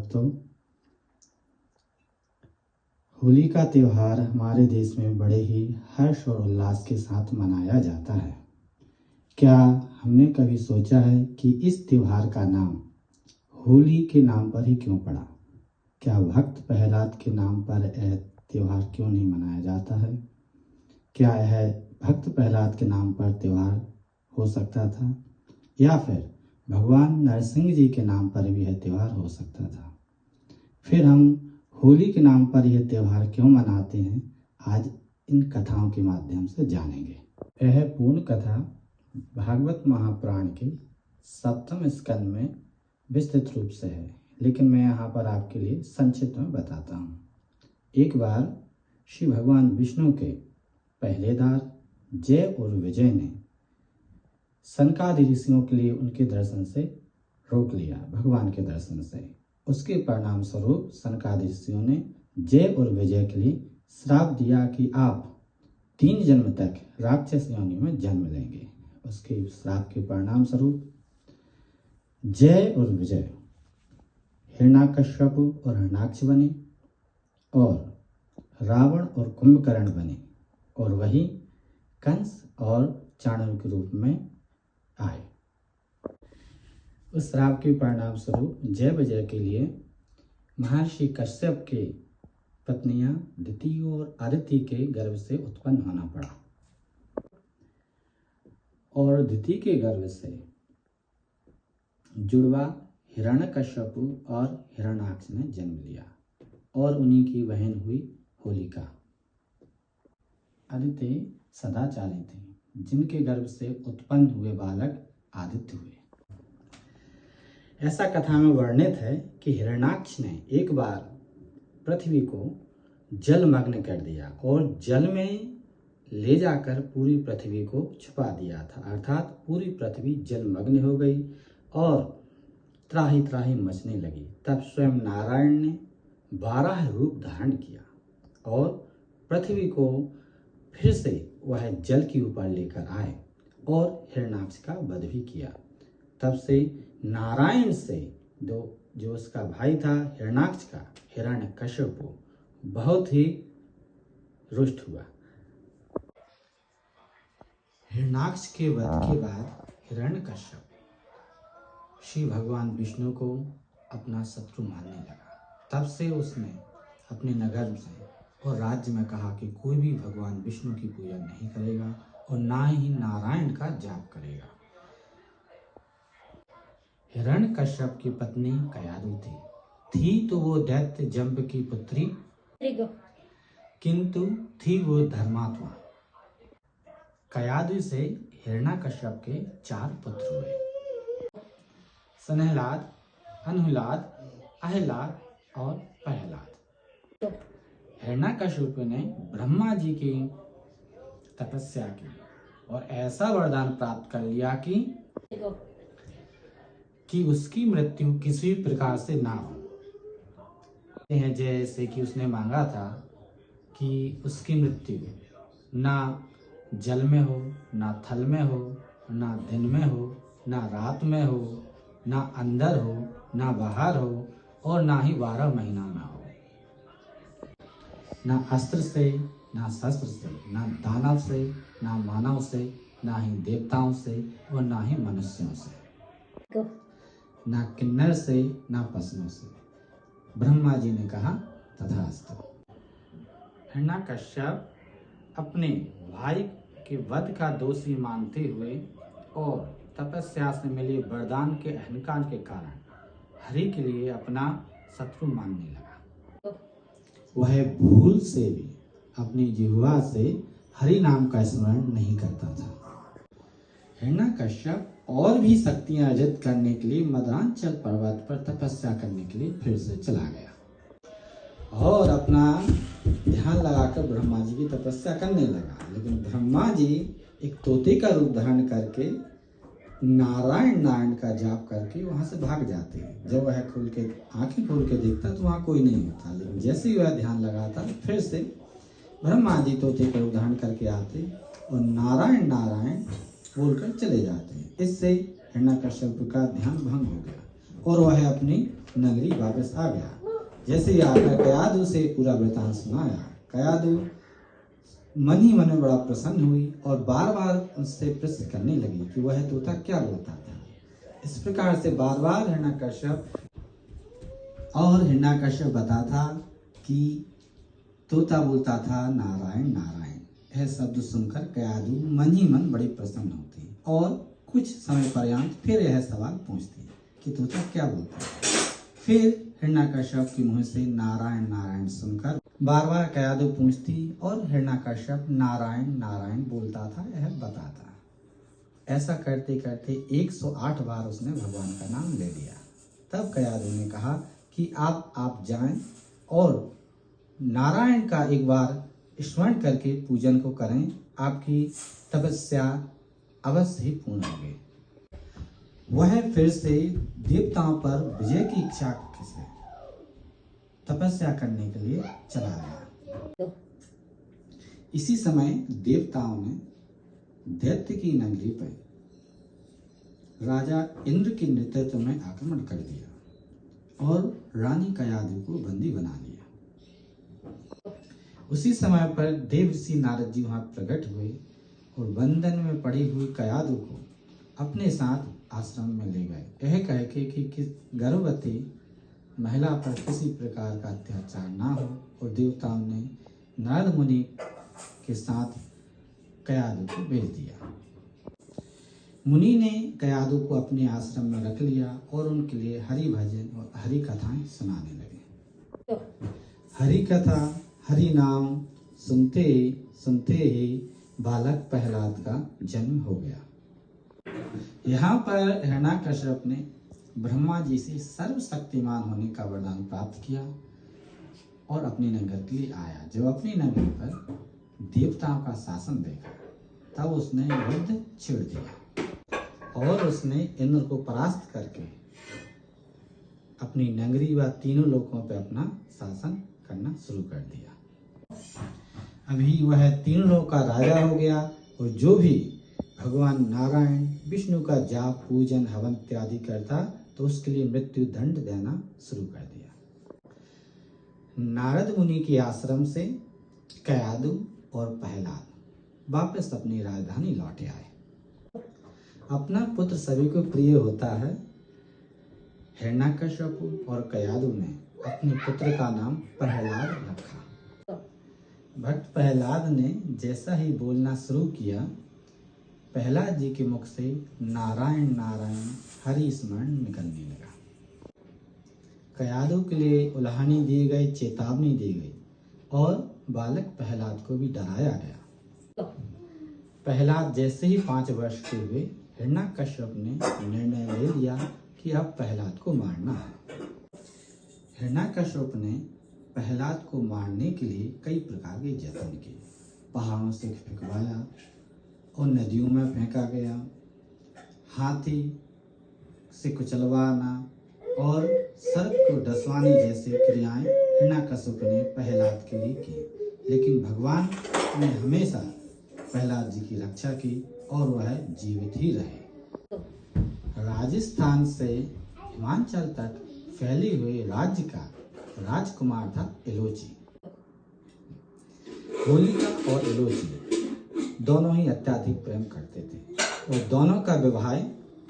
भक्तों, होली का त्यौहार हमारे देश में बड़े ही हर्ष और उल्लास के साथ मनाया जाता है। क्या हमने कभी सोचा है कि इस त्यौहार का नाम होली के नाम पर ही क्यों पड़ा? क्या भक्त प्रहलाद के नाम पर यह त्यौहार क्यों नहीं मनाया जाता है? क्या यह भक्त प्रहलाद के नाम पर त्यौहार हो सकता था, या फिर भगवान नरसिंह जी के नाम पर भी यह त्यौहार हो सकता था? फिर हम होली के नाम पर यह त्यौहार क्यों मनाते हैं, आज इन कथाओं के माध्यम से जानेंगे। यह पूर्ण कथा भागवत महापुराण के 7वें स्कंद में विस्तृत रूप से है, लेकिन मैं यहाँ पर आपके लिए संक्षिप्त में बताता हूँ। एक बार श्री भगवान विष्णु के पहलेदार जय और विजय ने सनकादि ऋषियों के लिए उनके दर्शन से रोक लिया, भगवान के दर्शन से। उसके परिणाम स्वरूप सनकादि ऋषियों ने जय और विजय के लिए श्राप दिया कि आप 3 जन्म तक राक्षस योनि में जन्म लेंगे। उसके श्राप के परिणाम स्वरूप जय और विजय हिरण्याकश्यप और हिरण्याक्ष बने और रावण और कुंभकर्ण बने, और वही कंस और चाणक्य के रूप में आए। उस श्राप के परिणाम स्वरूप जय विजय के लिए महर्षि कश्यप के पत्नियां दिति और अदिति के गर्भ से उत्पन्न होना पड़ा, और दिति के गर्भ से जुड़वा हिरण्यकश्यप और हिरण्याक्ष ने जन्म लिया, और उन्हीं की बहन हुई होलिका। अदिति सदाचारी थी, जिनके गर्भ से उत्पन्न हुए बालक आदित्य हुए। ऐसा कथा में वर्णित है कि हिरण्याक्ष ने एक बार पृथ्वी को जलमग्न कर दिया और जल में ले जाकर पूरी पृथ्वी को छुपा दिया था, अर्थात पूरी पृथ्वी जलमग्न हो गई और त्राही त्राही मचने लगी। तब स्वयं नारायण ने 12 रूप धारण किया और पृथ्वी को फिर से वह जल के ऊपर लेकर आए और हिरण्याक्ष का वध भी किया। तब से नारायण से जो उसका भाई था हिरण्याक्ष का, हिरण्यकश्यप, बहुत ही रुष्ट हुआ। हिरण्याक्ष के वध के बाद हिरण्यकश्यप श्री भगवान विष्णु को अपना शत्रु मानने लगा। तब से उसने अपने नगर से और राज्य में कहा कि कोई भी भगवान विष्णु की पूजा नहीं करेगा और ना ही नारायण का जाप करेगा। हिरण्यकश्यप की पत्नी कयादु थी तो वो दैत्य जंब की पुत्री, किंतु थी वो धर्मात्मा। कयादु से हिरण्यकश्यप के 4 पुत्र हुए, सनहलाद, अनुहलाद, अहलाद और प्रहलाद। हिरण्यकश्यप ने ब्रह्मा जी की तपस्या की और ऐसा वरदान प्राप्त कर लिया कि उसकी मृत्यु किसी प्रकार से ना हो। जैसे कि उसने मांगा था कि उसकी मृत्यु ना जल में हो, ना थल में हो, ना दिन में हो, ना रात में हो, ना अंदर हो, ना बाहर हो, और ना ही 12 महीना में हो। ना अस्त्र से, ना शस्त्र से, ना दानव से, ना मानव से, ना ही देवताओं से और ना ही मनुष्यों से, ना किन्नर से, ना पशुओं से। ब्रह्मा जी ने कहा तथास्तु। हिरण्यकश्यप अपने भाई के वध का दोषी मानते हुए और तपस्या से मिले वरदान के अहंकार के कारण हरि के लिए अपना शत्रु मानने लगा। वह भूल से भी अपनी जिह्वा से हरि नाम का स्मरण नहीं करता था। हिरण्यकश्यप और भी शक्तियां अर्जित करने के लिए मदरांचल पर्वत पर तपस्या करने के लिए फिर से चला गया और अपना ध्यान लगाकर ब्रह्मा जी की तपस्या करने लगा। लेकिन ब्रह्मा जी एक तोते का रूप धारण करके नारायण नारायण का जाप करके वहां से भाग जाते हैं। जब वह आंखें खोल के देखता तो वहां कोई नहीं होता, लेकिन जैसे ही वह ध्यान लगाता फिर से ब्रह्मा जी तोते का रूप धारण करके आते और नारायण नारायण बोलकर चले जाते हैं। इससे हिरण्यकश्यप का ध्यान भंग हो गया और वह अपनी नगरी वापस आ गया। जैसे ही आकर कयादू से पूरा वृतांत सुनाया, कयादू मन ही मन में बड़ा प्रसन्न हुई और बार बार उससे प्रश्न करने लगी कि वह तोता क्या बोलता था। इस प्रकार से बार बार हिरण्यकश्यप बता था कि तोता बोलता था नारायण नारायण। यह शब्द सुनकर कयादू मन ही मन बड़ी प्रसन्न होती और कुछ समय पर्यंत फिर यह सवाल पूछती कि तोता क्या बोलता है। फिर हिरण्यकश्यप के मुंह से नारायण नारायण सुनकर बार बार कयादू पूछती और हिरण्यकश्यप नारायण नारायण बोलता था, यह बताता। ऐसा करते करते 108 बार उसने भगवान का नाम ले लिया। तब कयादू ने कहा कि आप जाएं और नारायण का एक बार स्मरण करके पूजन को करें, आपकी तपस्या अवश्य ही पूर्ण होगी। वह फिर से देवताओं पर विजय की इच्छा से तपस्या करने के लिए चला गया। इसी समय देवताओं ने दैत्य की नगरी पर राजा इंद्र के नेतृत्व में आक्रमण कर दिया और रानी कयादू को बंदी बना लिया। उसी समय पर देव ऋषि नारद जी वहां प्रकट हुए और बंधन में पड़ी हुई कयादू को अपने साथ आश्रम में ले गए, यह कह के कि गर्भवती महिला पर किसी प्रकार का अत्याचार ना हो। और देवताओं ने नारद मुनि के साथ कयादू को भेज दिया। मुनि ने कयादू को अपने आश्रम में रख लिया और उनके लिए हरि भजन और हरि कथाएं सुनाने लगे। हरि कथा हरि नाम सुनते सुनते ही बालक प्रहलाद का जन्म हो गया। यहाँ पर हिरण्यकश्यप ने ब्रह्मा जी से सर्वशक्तिमान होने का वरदान प्राप्त किया और अपने नगर के लिए आया। जब अपनी नगरी पर देवताओं का शासन देखा तब उसने युद्ध छेड़ दिया और उसने इंद्र को परास्त करके अपनी नगरी व तीनों लोकों पर अपना शासन करना शुरू कर दिया। अभी वह तीनों लोक का राजा हो गया और जो भी भगवान नारायण विष्णु का जाप पूजन हवन इत्यादि करता तो उसके लिए मृत्यु दंड देना शुरू कर दिया। नारद मुनि के आश्रम से कयादू और प्रहलाद वापस अपनी राजधानी लौटे आए। अपना पुत्र सभी को प्रिय होता है। हिरण्यकश्यप और कयादू ने अपने पुत्र का नाम प्रहलाद रखा। भक्त प्रहलाद ने जैसा ही बोलना शुरू किया, प्रहलाद जी के मुख से नारायण नारायण हरि स्मरण निकलने लगा। कयादू के लिए उल्हानी दी गई, चेतावनी दी गई और बालक प्रहलाद को भी डराया गया। प्रहलाद जैसे ही 5 वर्ष के हुए, हिरण्यकश्यप ने निर्णय ले लिया कि अब प्रहलाद को मारना है। हिरण्यकश्यप ने प्रहलाद को मारने के लिए कई प्रकार के यत्न किए। पहाड़ों से फेंकवाया और नदियों में फेंका गया, हाथी से कुचलवाना और सर्प को डसवाने जैसे क्रियाएं हिरण्यकश्यप ने प्रहलाद के लिए की। लेकिन भगवान ने हमेशा प्रहलाद जी की रक्षा की और वह जीवित ही रहे। राजस्थान से हिमाचल तक फैले हुए राज्य का राजकुमार था एलोची। होलिका और एलोची दोनों ही अत्यधिक प्रेम करते थे और दोनों का विवाह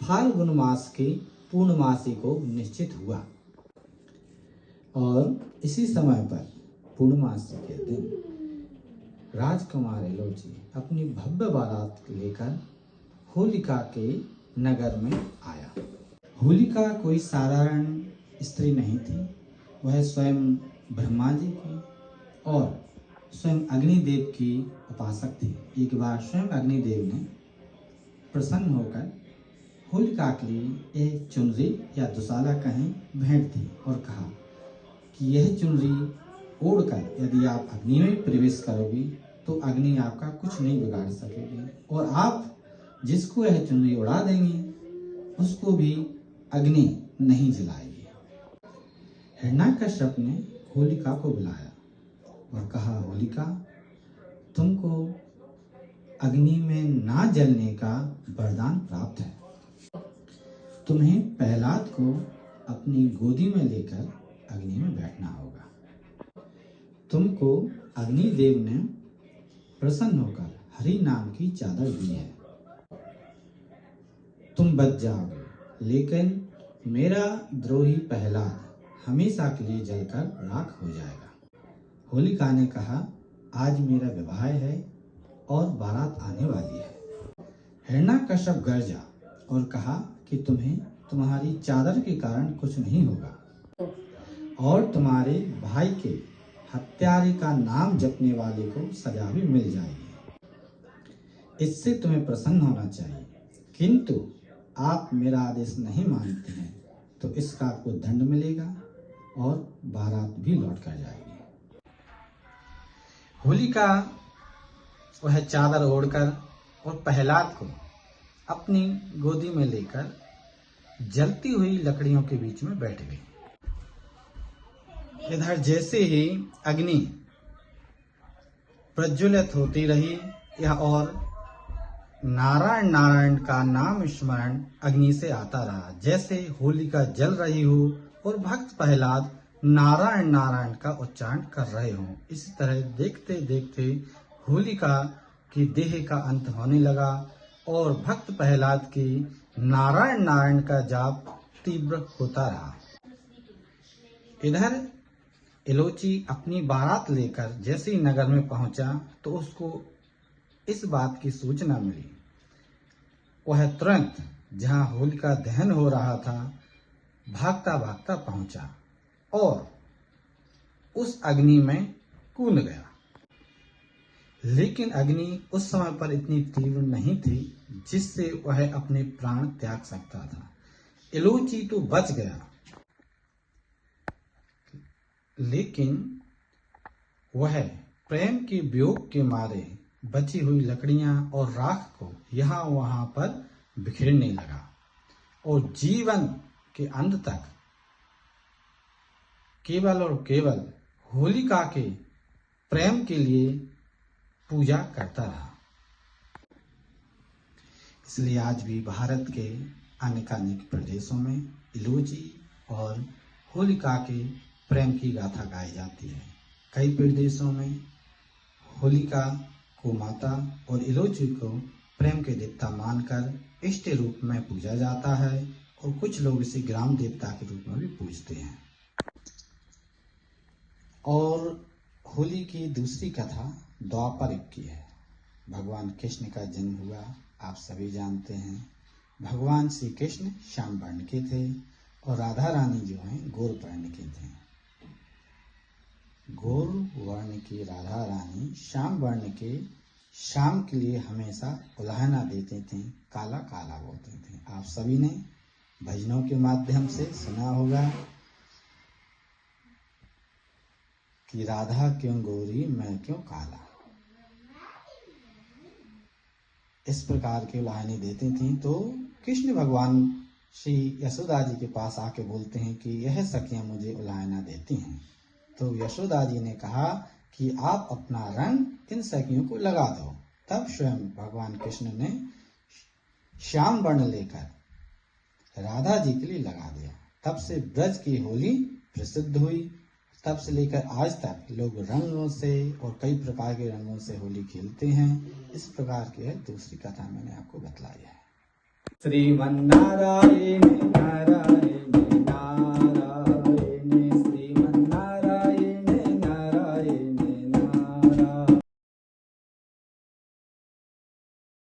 फाल्गुन मास की पूर्णमासी को निश्चित हुआ। और इसी समय पर पूर्णमासी के दिन राजकुमार एलोची अपनी भव्य बारात लेकर होलिका के नगर में आया। होलिका कोई साधारण स्त्री नहीं थी, वह स्वयं ब्रह्मा जी की और स्वयं अग्निदेव की उपासक थी। एक बार स्वयं अग्निदेव ने प्रसन्न होकर होलिका के लिए एक चुनरी या दुशाला कहें भेंट दी और कहा कि यह चुनरी ओढ़कर यदि आप अग्नि में प्रवेश करोगी तो अग्नि आपका कुछ नहीं बिगाड़ सकेगी और आप जिसको यह चुनरी उड़ा देंगे उसको भी अग्नि नहीं जलाएगी। हिरण्यकश्यप ने होलिका को बुलाया और कहा, होलिका, तुमको अग्नि में ना जलने का वरदान प्राप्त है। तुम्हें प्रहलाद को अपनी गोदी में लेकर अग्नि में बैठना होगा। तुमको अग्निदेव ने प्रसन्न होकर हरि नाम की चादर दी है। तुम बच जाओगे, लेकिन मेरा द्रोही प्रहलाद हमेशा के लिए जलकर राख हो जाएगा। होलिका ने कहा, आज मेरा विवाह है और बारात आने वाली है। हिरण्यकश्यप गरजा और कहा कि तुम्हें तुम्हारी चादर के कारण कुछ नहीं होगा और तुम्हारे भाई के हत्यारे का नाम जपने वाले को सजा भी मिल जाएगी। इससे तुम्हें प्रसन्न होना चाहिए, किंतु आप मेरा आदेश नहीं मानते हैं तो इसका आपको दंड मिलेगा और बारात भी लौट कर जाएगी। होलिका वह चादर ओढ़कर और प्रहलाद को अपनी गोदी में लेकर जलती हुई लकड़ियों के बीच में बैठ गई। इधर जैसे ही अग्नि प्रज्वलित होती रही, यह और नारायण नारायण का नाम स्मरण अग्नि से आता रहा। जैसे होलिका जल रही हो और भक्त प्रहलाद नारायण नारायण का उच्चारण कर रहे हों। इसी तरह देखते देखते होलिका की देह का अंत होने लगा और भक्त प्रहलाद की नारायण नारायण का जाप तीव्र होता रहा। इधर इलोची अपनी बारात लेकर जैसे ही नगर में पहुंचा तो उसको इस बात की सूचना मिली। वह तुरंत जहां होलिका दहन हो रहा था भागता भागता पहुंचा और उस अग्नि में कूद गया। लेकिन अग्नि उस समय पर इतनी तीव्र नहीं थी जिससे वह अपने प्राण त्याग सकता था। इलोची तो बच गया, लेकिन वह प्रेम के वियोग के मारे बची हुई लकड़ियां और राख को यहाँ वहां पर बिखेरने लगा और जीवन के अंत तक केवल और केवल होलिका के प्रेम के लिए पूजा करता रहा। इसलिए आज भी भारत के अनेकानेक प्रदेशों में इलोची और होलिका के प्रेम की गाथा गाई जाती है। कई प्रदेशों में होलिका को माता और इलोची को प्रेम के देवता मानकर इष्ट रूप में पूजा जाता है और कुछ लोग इसे ग्राम देवता के रूप में भी पूजते हैं। और होली की दूसरी कथा द्वापर युग की है। भगवान कृष्ण का जन्म हुआ, आप सभी जानते हैं। भगवान श्री कृष्ण श्याम वर्ण के थे और राधा रानी जो हैं गौर वर्ण के थे। गौर वर्ण की राधा रानी श्याम वर्ण के श्याम के लिए हमेशा उल्हाना देते थे, काला काला बोलते थे। आप सभी ने भजनों के माध्यम से सुना होगा कि राधा क्यों गोरी मैं क्यों काला, इस प्रकार के उल्हाने देते थे। तो कृष्ण भगवान श्री यशोदा जी के पास आके बोलते हैं कि यह सखियां मुझे उल्हाना देती हैं। तो यशोदा जी ने कहा कि आप अपना रंग इन सखियों को लगा दो। तब स्वयं भगवान कृष्ण ने श्याम वर्ण लेकर राधा जी के लिए लगा दिया। तब से ब्रज की होली प्रसिद्ध हुई। तब से लेकर आज तक लोग रंगों से और कई प्रकार के रंगों से होली खेलते हैं। इस प्रकार की है दूसरी कथा मैंने आपको बतलाई है। श्रीमन नारायण नारायण